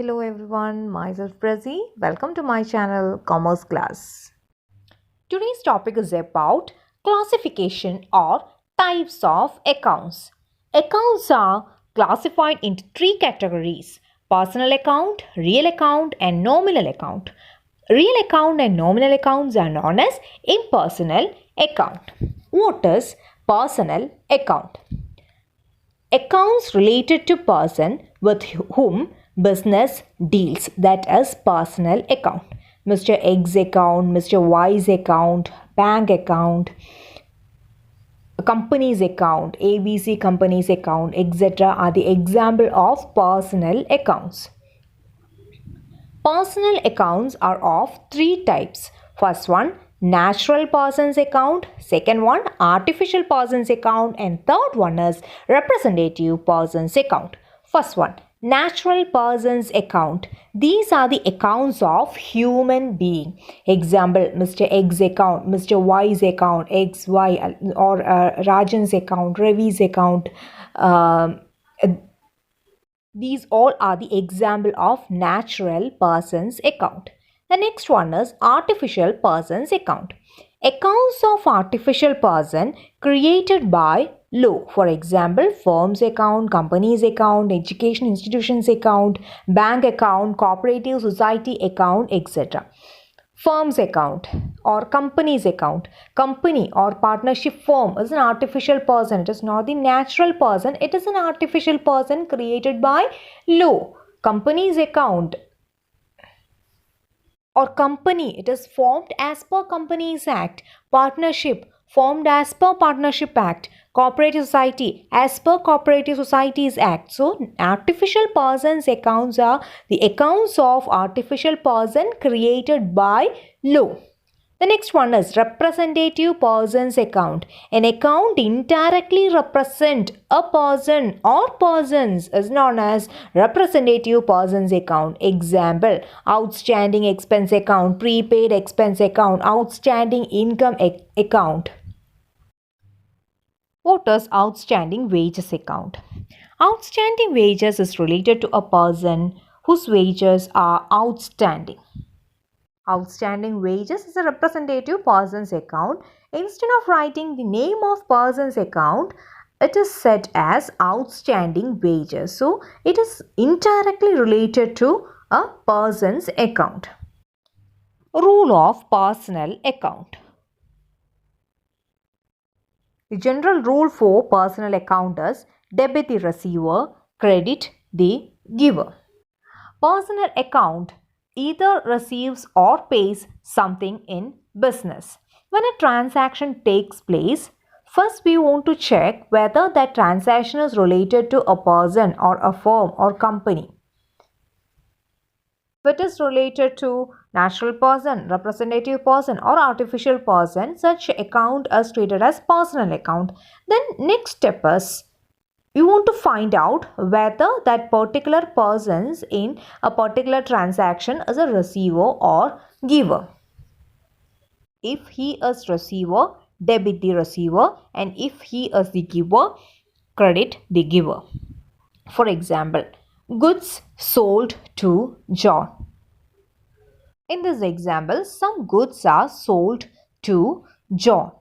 Hello everyone, myself Prezi. Welcome to my channel Commerce Class. Today's topic is about classification or types of accounts. Accounts are classified into three categories: personal account, real account, and nominal account. Real account and nominal accounts are known as impersonal account. What is personal account? Accounts related to person with whom business deals, that is personal account. Mr. X account, Mr. Y's account, bank account, company's account, ABC company's account, etc. are the example of personal accounts. Personal accounts are of three types. First one, natural person's account. Second one, artificial person's account. And third one is representative person's account. First one, natural person's account. These are the accounts of human being. Example, Mr. X account, Mr. Y's account, XY, or Rajan's account, Ravi's account. These all are the example of natural person's account. The next one is artificial person's account. Accounts of artificial person created by law. For example, firm's account, company's account, education institution's account, bank account, cooperative society account, etc. Firm's account or company's account. Company or partnership firm is an artificial person. It is not the natural person. It is an artificial person created by law. Company's account or company, it is formed as per Companies Act. Partnership, formed as per Partnership Act. Cooperative society, as per Cooperative Societies Act. So, artificial persons accounts are the accounts of artificial person created by law. The next one is representative person's account. An account indirectly represent a person or persons is known as representative person's account. Example, outstanding expense account, prepaid expense account, outstanding income account. What is outstanding wages account? Outstanding wages is related to a person whose wages are outstanding. Outstanding wages is a representative person's account. Instead of writing the name of person's account, it is set as outstanding wages. So, it is indirectly related to a person's account. Rule of personal account. The general rule for personal account is debit the receiver, credit the giver. Personal account either receives or pays something in business. When a transaction takes place, first we want to check whether that transaction is related to a person or a firm or company. If it is related to natural person, representative person or artificial person, such account is treated as personal account. Then next step is you want to find out whether that particular persons in a particular transaction is a receiver or giver. If he is receiver, debit the receiver, and if he is the giver, credit the giver. For example, goods sold to John. In this example, some goods are sold to John.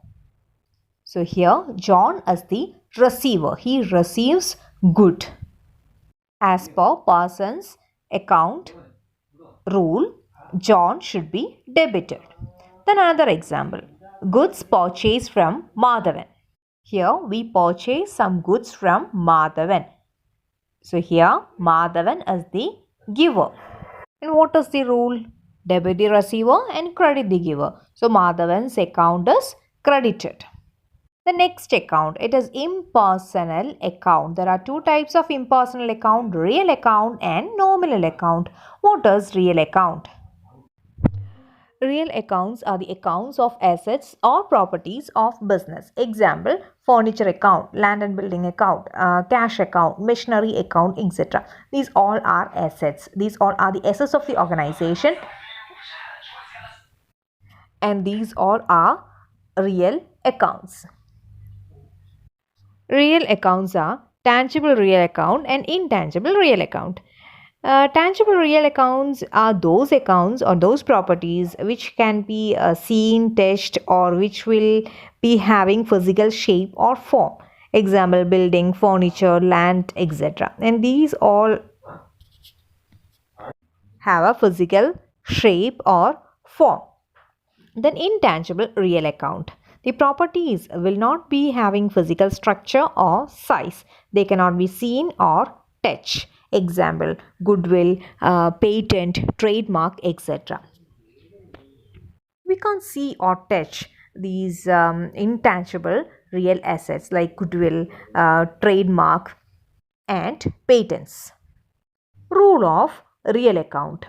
So here John is the receiver. He receives good. As per person's account rule, John should be debited. Then another example. Goods purchased from Madhavan. Here we purchase some goods from Madhavan. So here Madhavan is the giver. And what is the rule? Debit the receiver and credit the giver. So Madhavan's account is credited. The next account, it is impersonal account. There are two types of impersonal account, real account and nominal account. What is real account? Real accounts are the accounts of assets or properties of business. Example, furniture account, land and building account, cash account, machinery account, etc. These all are assets. These all are the assets of the organization. And these all are real accounts. Real accounts are tangible real account and intangible real account. Tangible real accounts are those accounts or those properties which can be seen, touched, or which will be having physical shape or form. Example, building, furniture, land, etc. And these all have a physical shape or form. Then intangible real account. The properties will not be having physical structure or size. They cannot be seen or touched. Example, goodwill, patent, trademark, etc. We can't see or touch these intangible real assets like goodwill, trademark, and patents. Rule of real account.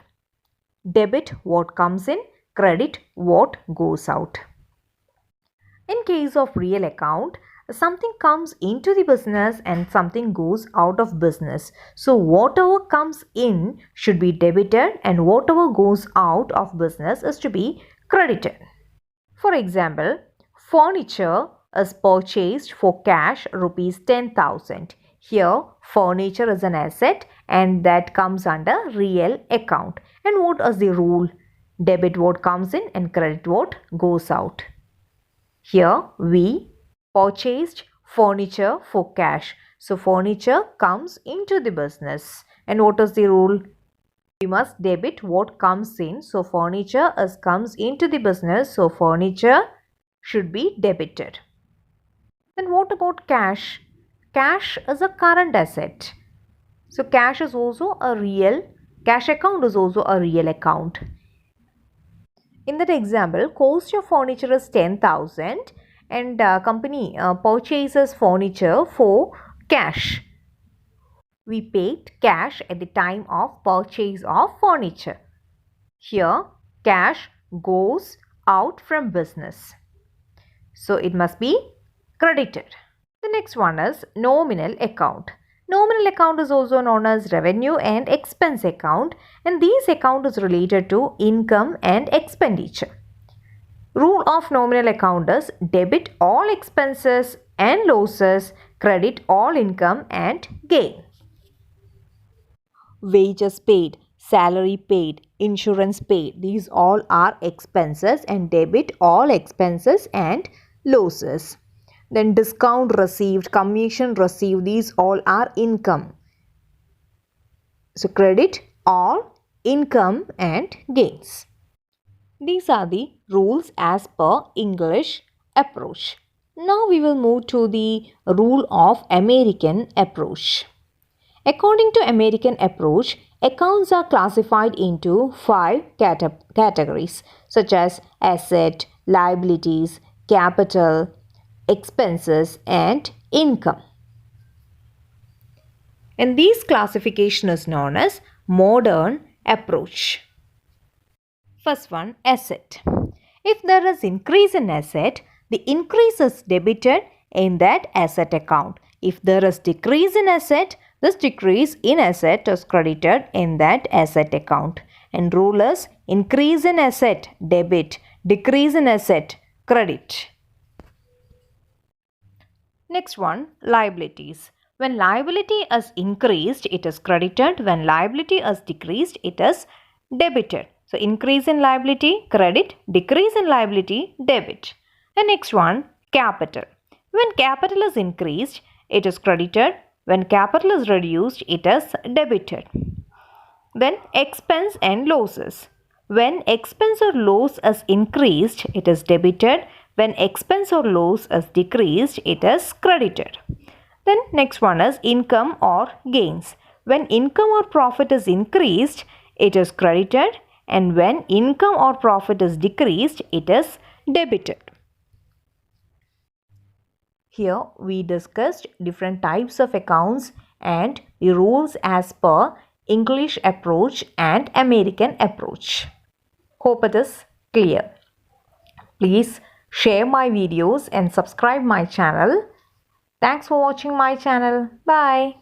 Debit what comes in, credit what goes out. In case of real account, something comes into the business and something goes out of business. So whatever comes in should be debited and whatever goes out of business is to be credited. For example, furniture is purchased for cash rupees 10,000. Here, furniture is an asset and that comes under real account. And what is the rule? Debit what comes in and credit what goes out. Here, we purchased furniture for cash. So, furniture comes into the business. And what is the rule? We must debit what comes in. So, furniture comes into the business. So, furniture should be debited. Then what about cash? Cash is a current asset. So, cash is also a real, cash account is also a real account. In that example, cost of furniture is 10,000 and company purchases furniture for cash. We paid cash at the time of purchase of furniture. Here, cash goes out from business. So, it must be credited. The next one is nominal account. Nominal account is also known as revenue and expense account, and this account is related to income and expenditure. Rule of nominal account is debit all expenses and losses, credit all income and gain. Wages paid, salary paid, insurance paid, these all are expenses, and debit all expenses and losses. Then discount received, commission received, these all are income. So credit all income and gains. These are the rules as per English approach. Now we will move to the rule of American approach. According to American approach, accounts are classified into 5 categories such as asset, liabilities, capital, expenses and income. And this classification is known as modern approach. First one, asset. If there is increase in asset, the increase is debited in that asset account. If there is decrease in asset, this decrease in asset is credited in that asset account. And rule is increase in asset, debit, decrease in asset, credit. Next one, liabilities. When liability is increased, it is credited. When liability is decreased, it is debited. So, increase in liability, credit, decrease in liability, debit. The next one, capital. When capital is increased, it is credited. When capital is reduced, it is debited. Then, expense and losses. When expense or loss is increased, it is debited. When expense or loss is decreased, it is credited. Then next one is income or gains. When income or profit is increased, it is credited, and when income or profit is decreased, it is debited. Here we discussed different types of accounts and the rules as per English approach and American approach. Hope it is clear. Please share my videos and subscribe my channel. Thanks for watching my channel. Bye.